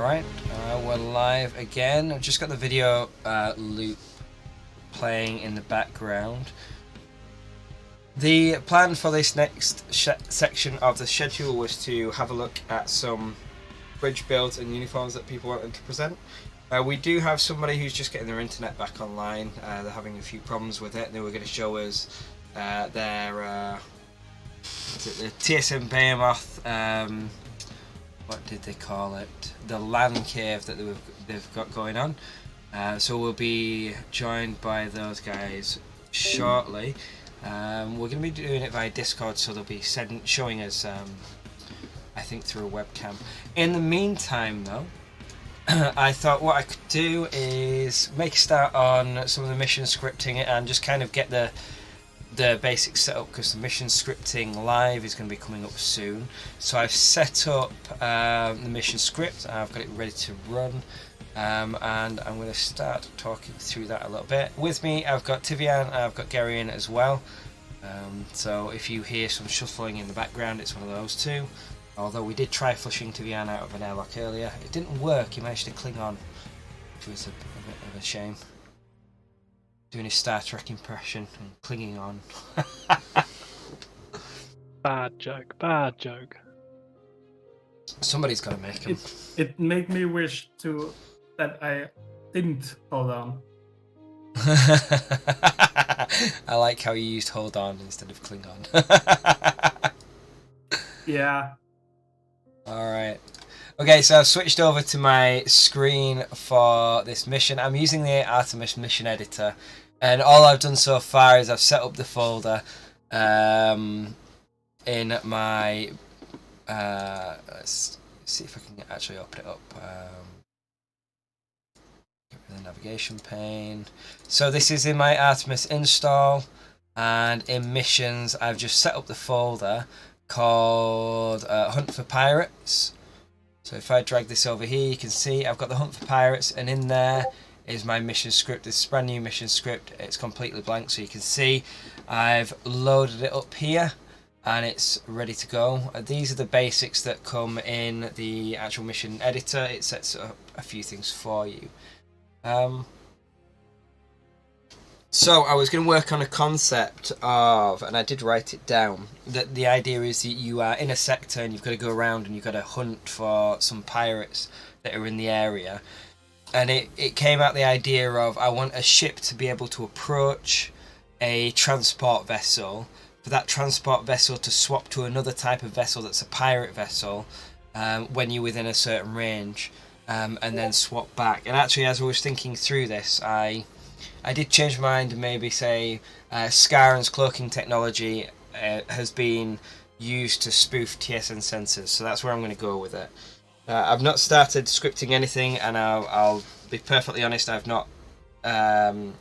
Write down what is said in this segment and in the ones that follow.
Alright, we're live again. I've just got the video loop playing in the background. The plan for this next section of the schedule was to have a look at some bridge builds and uniforms that people wanted to present. We do have somebody who's just getting their internet back online. They're having a few problems with it. They were going to show us their the TSN Behemoth. What did they call it? The land cave that they've got going on. So we'll be joined by those guys shortly. We're going to be doing it via Discord, so they'll be showing us, I think, through a webcam. In the meantime, though, I thought what I could do is make a start on some of the mission scripting and just kind of get the basic setup, because the mission scripting live is going to be coming up soon. So I've set up the mission script, I've got it ready to run, and I'm going to start talking through that a little bit. With me I've got Tivian, I've got Gary in as well, so if you hear some shuffling in the background, it's one of those two. Although we did try flushing Tivian out of an airlock earlier, it didn't work. He managed to cling on, which was a bit of a shame. Doing his Star Trek impression and clinging on. Bad joke, bad joke. Somebody's got to make him. It made me wish that I didn't hold on. I like how you used hold on instead of cling on. Yeah. Alright. Okay, so I've switched over to my screen for this mission. I'm using the Artemis mission editor, and all I've done so far is I've set up the folder in my let's see if I can actually open it up. Get rid of the navigation pane. So this is in my Artemis install, and in missions I've just set up the folder called Hunt for Pirates. So if I drag this over here, you can see I've got the Hunt for Pirates, and in there is my mission script. This is a brand new mission script. It's completely blank, so you can see I've loaded it up here and it's ready to go. These are the basics that come in the actual mission editor. It sets up a few things for you. So I was going to work on a concept of, and I did write it down, that the idea is that you are in a sector and you've got to go around and you've got to hunt for some pirates that are in the area. And it came out the idea of, I want a ship to be able to approach a transport vessel, for that transport vessel to swap to another type of vessel that's a pirate vessel when you're within a certain range, and then swap back. And actually, as I was thinking through this, I did change my mind and maybe say Scaren's cloaking technology has been used to spoof TSN sensors, so that's where I'm going to go with it. I've not started scripting anything, and I'll be perfectly honest, I've not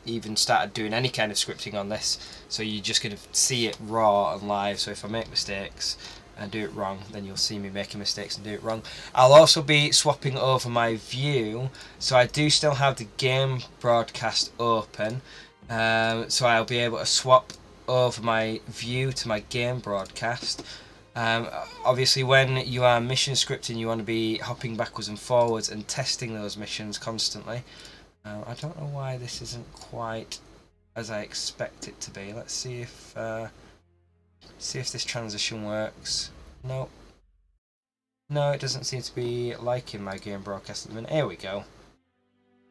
even started doing any kind of scripting on this, so you're just going to see it raw and live. So if I make mistakes and do it wrong, then you'll see me making mistakes and do it wrong. I'll also be swapping over my view, so I do still have the game broadcast open, so I'll be able to swap over my view to my game broadcast. Obviously, when you are mission scripting, you want to be hopping backwards and forwards and testing those missions constantly. I don't know why this isn't quite as I expect it to be. Let's see if this transition works. No, it doesn't seem to be liking my game broadcast at the minute. Here we go.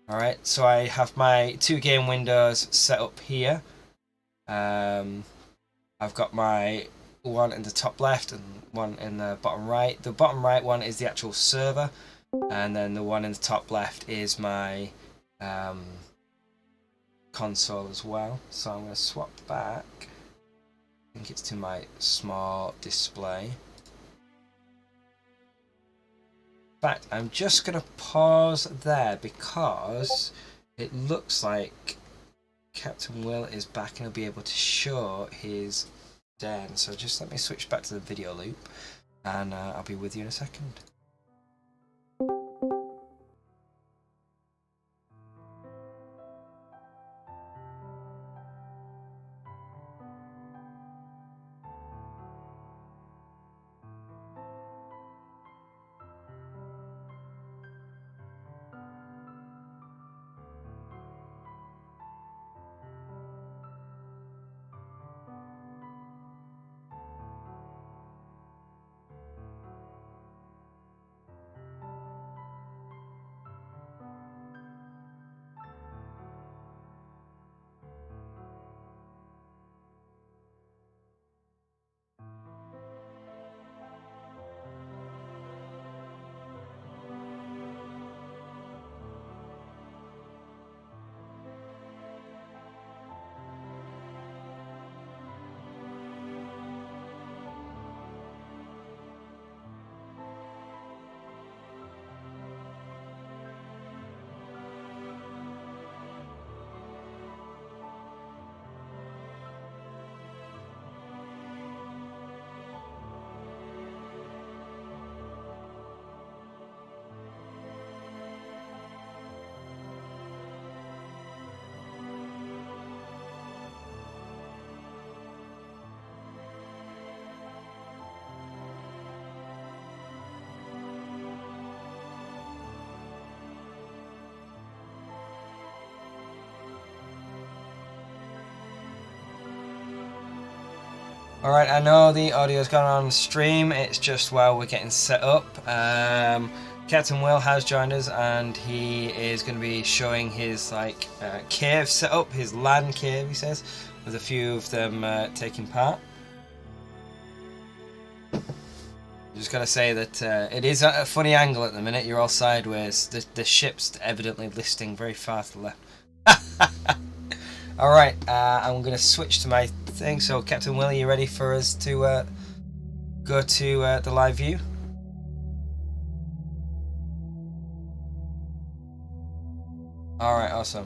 Alright, so I have my two game windows set up here. I've got my one in the top left and one in the bottom right. The bottom right one is the actual server, and then the one in the top left is my console as well. So I'm going to swap back. I think it's to my small display. In fact, I'm just going to pause there because it looks like Captain Will is back and he'll be able to show his den. So just let me switch back to the video loop, and I'll be with you in a second. All right, I know the audio's gone on stream. It's just while we're getting set up. Captain Will has joined us, and he is going to be showing his cave setup, his LAN cave. He says, with a few of them taking part. Just got to say that it is at a funny angle at the minute. You're all sideways. The ship's evidently listing very far to the left. All right, I'm going to switch to my thing. So, Captain Will, are you ready for us to go to the live view? All right, awesome.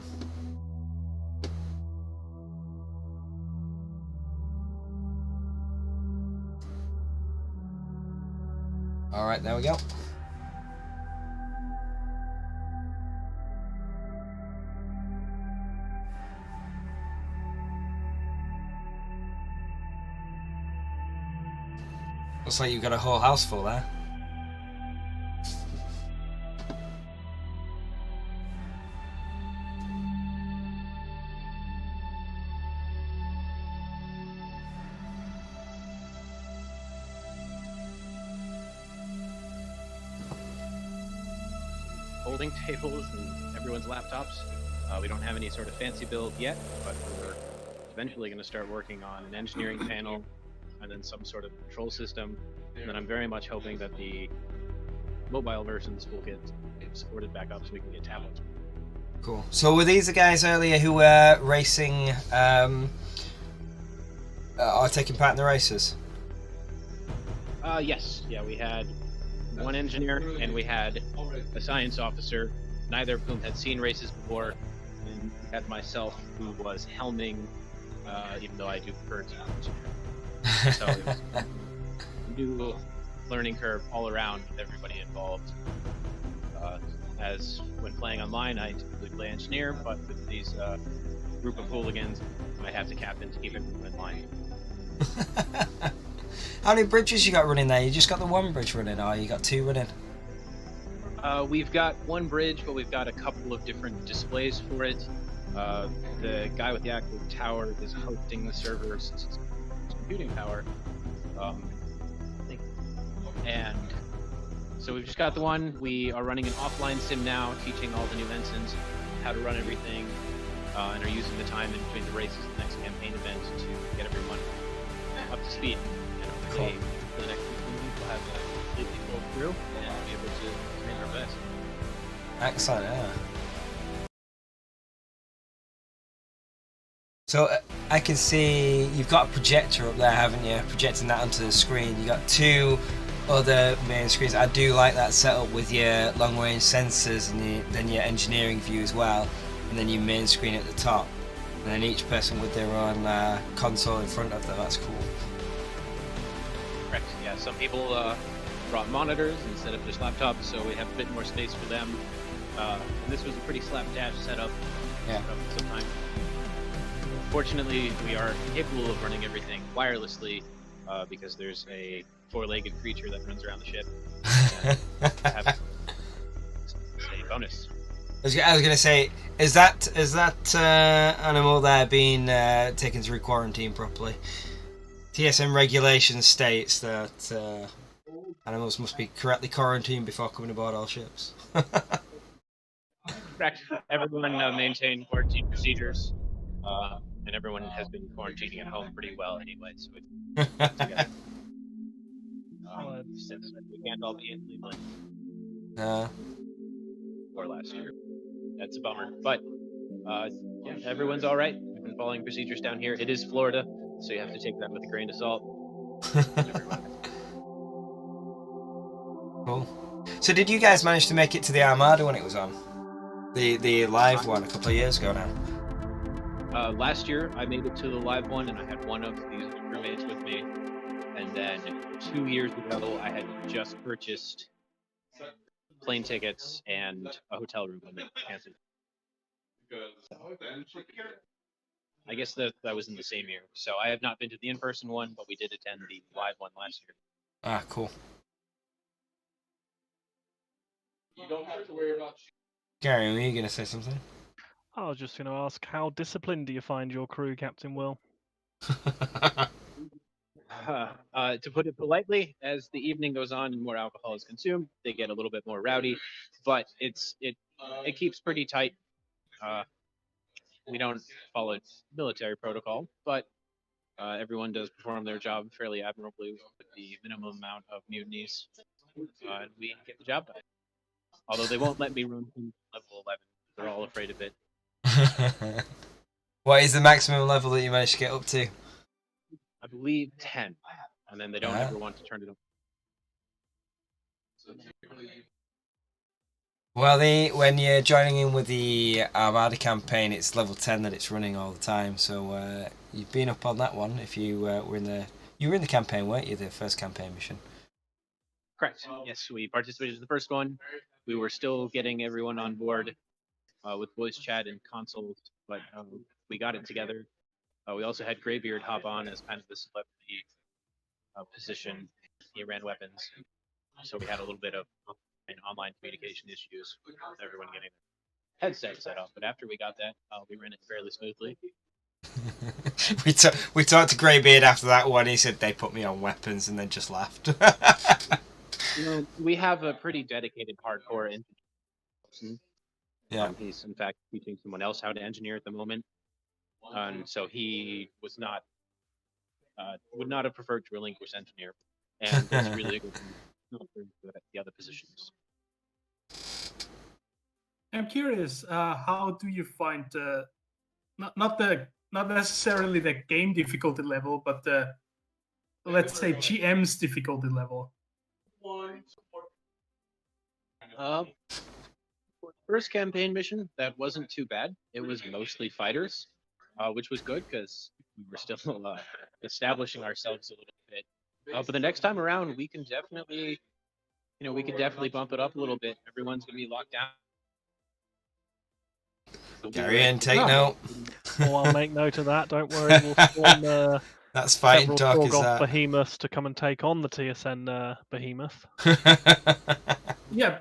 All right, there we go. Looks like you've got a whole house full there. Holding tables and everyone's laptops. We don't have any sort of fancy build yet, but we're eventually going to start working on an engineering panel and then some sort of control system. And then I'm very much hoping that the mobile versions will get supported back up so we can get tablets. Cool. So were these the guys earlier who were racing or taking part in the races? Yes. Yeah, we had one engineer and we had a science officer, neither of whom had seen races before, and we had myself who was helming, even though I do prefer to. So it was a new learning curve all around with everybody involved. As when playing online, I typically play engineer, but with these group of hooligans, I have to captain to keep everyone in line. How many bridges you got running there? You just got the one bridge running, or you got two running? We've got one bridge, but we've got a couple of different displays for it. The guy with the active tower is hosting the server's computing power. And so we've just got the one. We are running an offline sim now, teaching all the new ensigns how to run everything, and are using the time in between the races and the next campaign event to get everyone up to speed. And hopefully for the next few weeks we'll have a completely full crew and be able to train our best. Excellent, yeah. So I can see you've got a projector up there, haven't you? Projecting that onto the screen. You got two other main screens. I do like that setup with your long-range sensors and then your engineering view as well, and then your main screen at the top, and then each person with their own console in front of them. That's cool. Correct. Yeah. Some people brought monitors instead of just laptops, so we have a bit more space for them. And this was a pretty slapdash setup. Yeah. Sometimes. Fortunately, we are capable of running everything wirelessly because there's a four-legged creature that runs around the ship. Have a bonus. I was going to say, is that animal there being taken through quarantine properly? TSN regulation states that animals must be correctly quarantined before coming aboard all ships. Correct. Everyone maintained quarantine procedures. And everyone has been quarantining at home pretty well anyway, so we've together. Since we can't all be in Cleveland or last year. That's a bummer. But yeah, everyone's all right. We've been following procedures down here. It is Florida, so you have to take that with a grain of salt. Cool. So did you guys manage to make it to the Armada when it was on? The live one a couple of years ago now? Last year, I made it to the live one, and I had one of these crewmates with me. And then 2 years ago, I had just purchased plane tickets and a hotel room when they canceled. I guess that was in the same year. So I have not been to the in-person one, but we did attend the live one last year. Ah, cool. You don't have to worry about. Gary, were you going to say something? I was just going to ask, how disciplined do you find your crew, Captain Will? To put it politely, as the evening goes on and more alcohol is consumed, they get a little bit more rowdy, but it keeps pretty tight. We don't follow military protocol, but everyone does perform their job fairly admirably with the minimum amount of mutinies, and we get the job done. Although they won't let me run from level 11, they're all afraid of it. What is the maximum level that you managed to get up to? I believe 10, and then they don't ever want to turn it up. Well, when you're joining in with the Armada campaign, it's level 10 that it's running all the time. So you've been up on that one. If you were in the campaign, weren't you? The first campaign mission. Correct. Yes, we participated in the first one. We were still getting everyone on board with voice chat and consoles, but we got it together. We also had Greybeard hop on as kind of the celebrity position. He ran weapons, so we had a little bit of online communication issues with everyone getting their headset set up. But after we got that, we ran it fairly smoothly. we talked to Greybeard after that one. He said they put me on weapons and then just laughed. We have a pretty dedicated hardcore engineer. Yeah. He's in fact teaching someone else how to engineer at the moment, and so he was not would not have preferred to relinquish engineer, and that's really a good thing at the other positions. I'm curious, how do you find not necessarily the game difficulty level, but the, let's say, GM's difficulty level? For the first campaign mission, that wasn't too bad. It was mostly fighters, which was good because we were still establishing ourselves a little bit. But the next time around, we can definitely, bump it up a little bit. Everyone's gonna be locked down. Gary, and take note. Well, I'll make note of that. Don't worry. We'll spawn that's fighting several talk, is that? behemoths to come and take on the TSN behemoth. Yeah,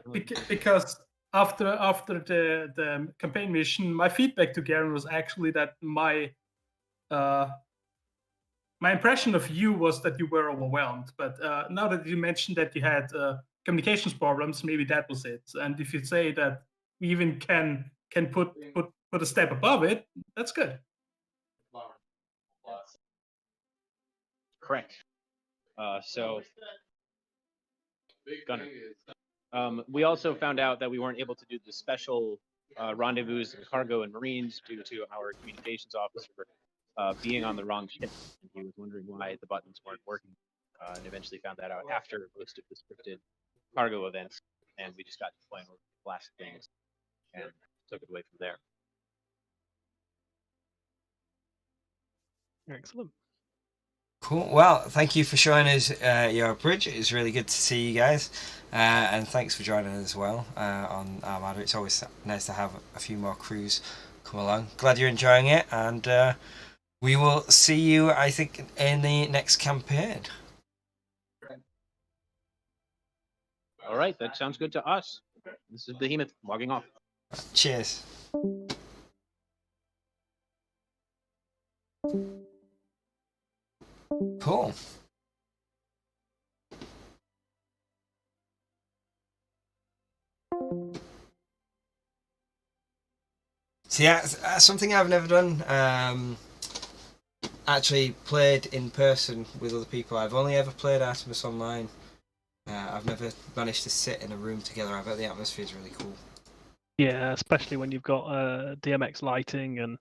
because after the campaign mission, my feedback to Garen was actually that my impression of you was that you were overwhelmed. But now that you mentioned that you had communications problems, maybe that was it. And if you say that we even can put a step above it, that's good. Correct. Gunner. We also found out that we weren't able to do the special rendezvous in cargo and marines due to our communications officer being on the wrong ship. And he was wondering why the buttons weren't working. And eventually found that out after most of the scripted cargo events. And we just got to the point where we blasted things and took it away from there. Excellent. Cool. Well, thank you for showing us your bridge. It was really good to see you guys, and thanks for joining us as well on Armada. It's always nice to have a few more crews come along. Glad you're enjoying it, and we will see you, I think, in the next campaign. All right, that sounds good to us. This is Behemoth logging off. Cheers. Cool. So yeah, something I've never done. Actually played in person with other people. I've only ever played Artemis Online. I've never managed to sit in a room together. I bet the atmosphere is really cool. Yeah, especially when you've got DMX lighting and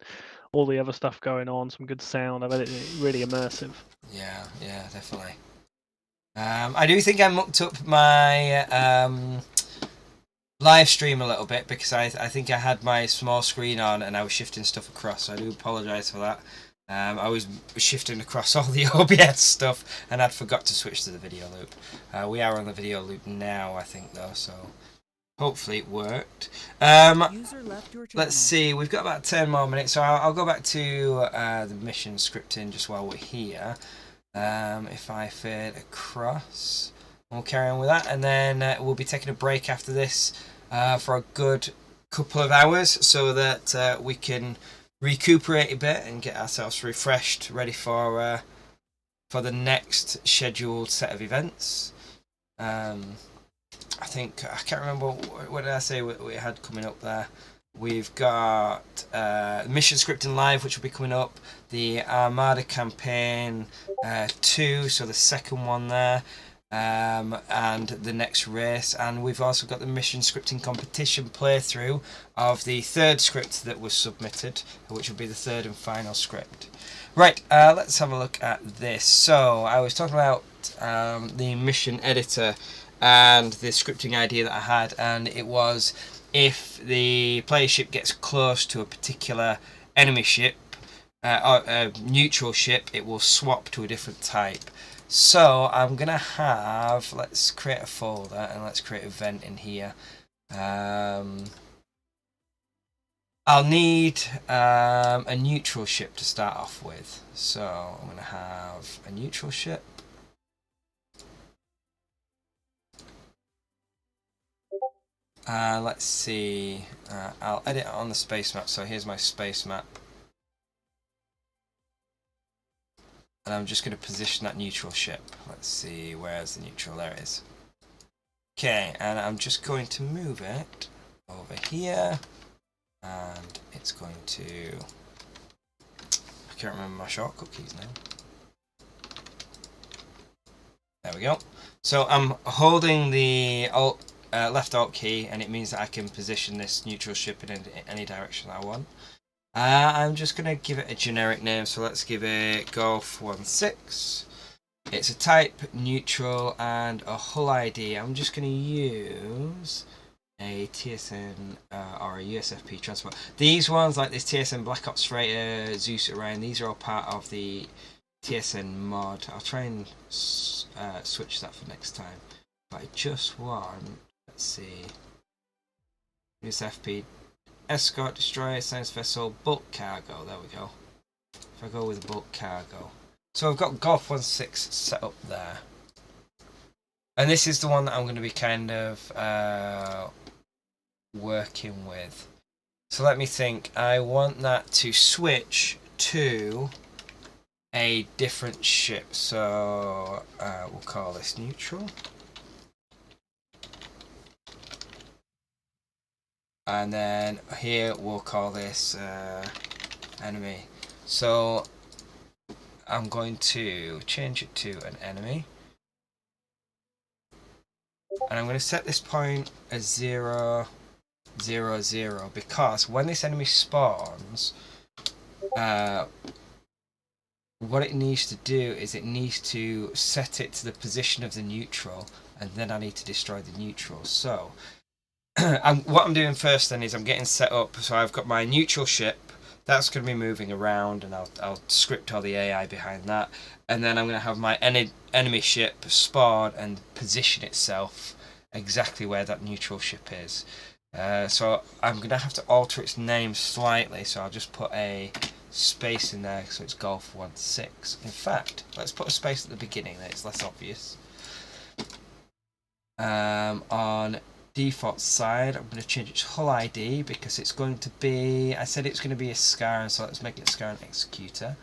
all the other stuff going on, some good sound. I bet it's really immersive. Yeah, definitely. I do think I mucked up my live stream a little bit because I think I had my small screen on and I was shifting stuff across, so I do apologise for that. I was shifting across all the OBS stuff and I'd forgot to switch to the video loop. We are on the video loop now, I think, though, so hopefully it worked. Let's see, we've got about 10 more minutes, so I'll go back to the mission scripting just while we're here. If I fade across, we'll carry on with that, and then we'll be taking a break after this for a good couple of hours so that we can recuperate a bit and get ourselves refreshed, ready for for the next scheduled set of events. I think, I can't remember, what did I say we had coming up there? We've got Mission Scripting Live, which will be coming up, the Armada Campaign 2, so the second one there, and the next race, and we've also got the Mission Scripting Competition playthrough of the third script that was submitted, which will be the third and final script. Right, let's have a look at this. So, I was talking about the mission editor and the scripting idea that I had, and it was if the player ship gets close to a particular enemy ship or a neutral ship, it will swap to a different type. So I'm gonna have, let's create a folder and let's create a vent in here. I'll need a neutral ship to start off with. So I'm gonna have a neutral ship. Let's see, I'll edit it on the space map, so here's my space map. And I'm just going to position that neutral ship. Let's see, where's the neutral? There it is. Okay, and I'm just going to move it over here. And it's going to... I can't remember my shortcut keys now. There we go. So I'm holding the left alt key, and it means that I can position this neutral ship in any direction I want. I'm just going to give it a generic name, so let's give it Golf 16. It's a type neutral and a hull ID. I'm just going to use a TSN or a USFP transport. These ones, like this TSN Black Ops Freighter, Zeus Orion, these are all part of the TSN mod. I'll try and switch that for next time. But I just want, let's see, USFP Escort, Destroyer, Science Vessel, Bulk Cargo, there we go. If I go with Bulk Cargo. So I've got Golf 16 set up there. And this is the one that I'm going to be kind of working with. So let me think. I want that to switch to a different ship. So we'll call this neutral. And then here we'll call this enemy. So I'm going to change it to an enemy. And I'm going to set this point as 0, 0, 0, because when this enemy spawns, what it needs to do is it needs to set it to the position of the neutral, and then I need to destroy the neutral. So what I'm doing first then is I'm getting set up, so I've got my neutral ship that's going to be moving around, and I'll script all the AI behind that, and then I'm going to have my enemy ship spawn and position itself exactly where that neutral ship is. So I'm going to have to alter its name slightly, so I'll just put a space in there so it's Golf 16. In fact, let's put a space at the beginning, then it's less obvious. On default side, I'm going to change its hull ID because it's going to be, I said it's going to be a Scar, so let's make it Scar and Executor.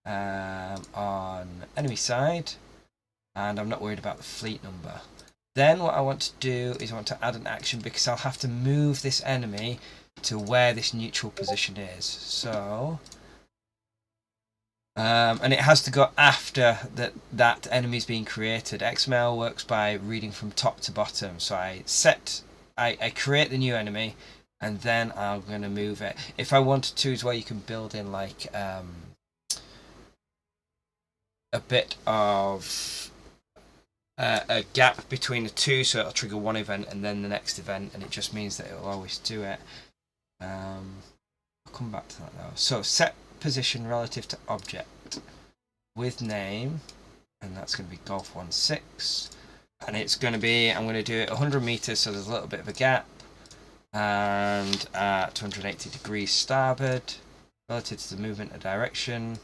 On enemy side, and I'm not worried about the fleet number. Then what I want to do is I want to add an action because I'll have to move this enemy to where this neutral position is. So and it has to go after that enemy's being created. XML works by reading from top to bottom. So I create the new enemy, and then I'm going to move it. If I wanted to as well, you can build in like a bit of a gap between the two, so it'll trigger one event and then the next event, and it just means that it'll always do it. I'll come back to that though. So set position relative to object with name, and that's going to be Golf 16, and it's going to be, I'm going to do it 100 meters, so there's a little bit of a gap, and at 280 degrees starboard relative to the movement of direction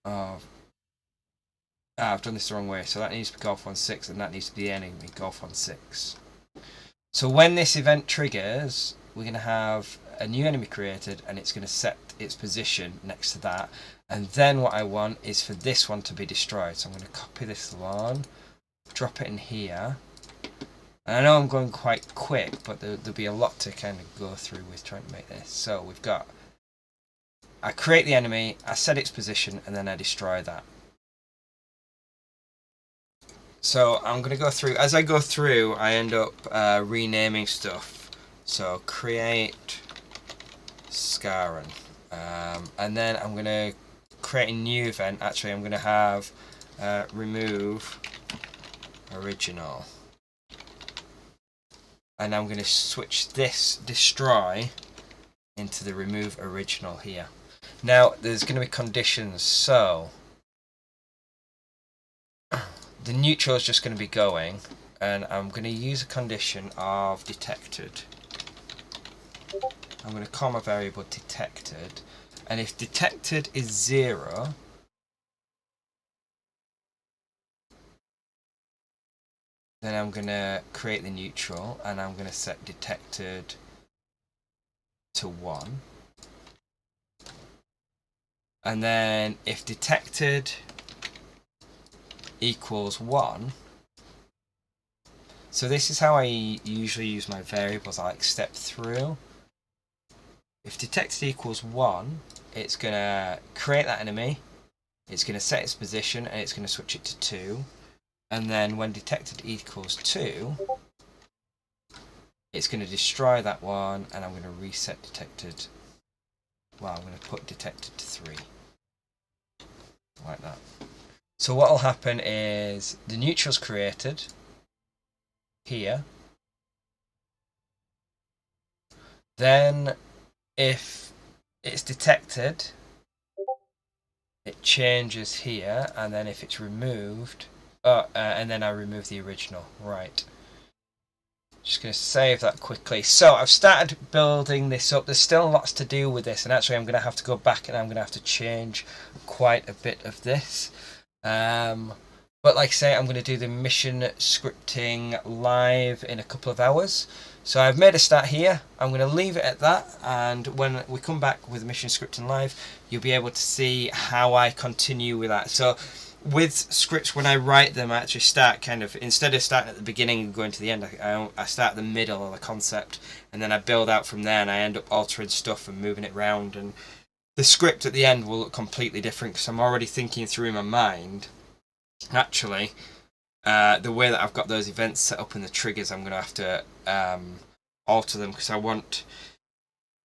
of I've done this the wrong way, so that needs to be Golf 16, and that needs to be the enemy, Golf 16. So when this event triggers, we're going to have a new enemy created, and it's going to set its position next to that. And then what I want is for this one to be destroyed. So I'm going to copy this one, drop it in here. And I know I'm going quite quick, but there'll be a lot to kind of go through with trying to make this. So we've got, I create the enemy, I set its position, and then I destroy that. So I'm going to go through, as I go through, I end up renaming stuff. So create Scaran. And then I'm going to create a new event. Actually, I'm going to have remove original. And I'm going to switch this destroy into the remove original here. Now, there's going to be conditions. So the neutral is just going to be going, and I'm going to use a condition of detected. I'm going to call my variable detected, and if detected is 0, then I'm going to create the neutral, and I'm going to set detected to 1. And then if detected equals 1, so this is how I usually use my variables. I like step through. If detected equals 1, it's going to create that enemy, it's going to set its position, and it's going to switch it to 2. And then when detected equals 2, it's going to destroy that one, and I'm going to reset detected. Well, I'm going to put detected to 3. Like that. So what will happen is the neutral's created here. Then if it's detected, it changes here, and then if it's removed, and then I remove the original. Right. Just going to save that quickly. So I've started building this up. There's still lots to do with this, and actually I'm going to have to go back and I'm going to have to change quite a bit of this. But like I say, I'm going to do the mission scripting live in a couple of hours. So I've made a start here. I'm going to leave it at that, and when we come back with mission scripting live, you'll be able to see how I continue with that. So with scripts, when I write them, I actually start kind of, instead of starting at the beginning and going to the end, I start at the middle of the concept, and then I build out from there, and I end up altering stuff and moving it around, and the script at the end will look completely different because I'm already thinking through in my mind, actually, the way that I've got those events set up and the triggers, I'm going to have to alter them, because I want,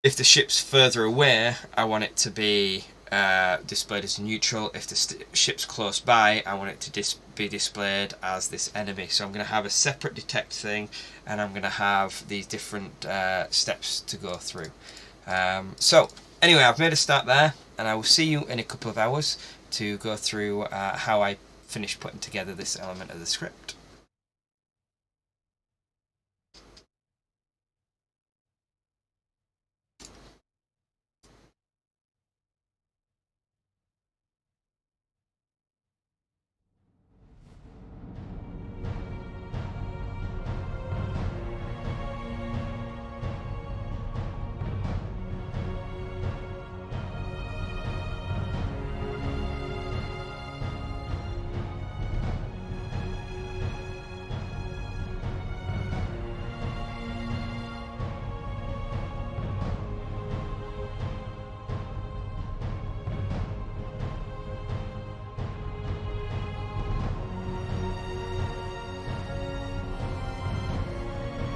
if the ship's further away, I want it to be displayed as neutral. If the ship's close by, I want it to be displayed as this enemy. So I'm going to have a separate detect thing, and I'm going to have these different steps to go through. So anyway, I've made a start there, and I will see you in a couple of hours to go through how I finish putting together this element of the script.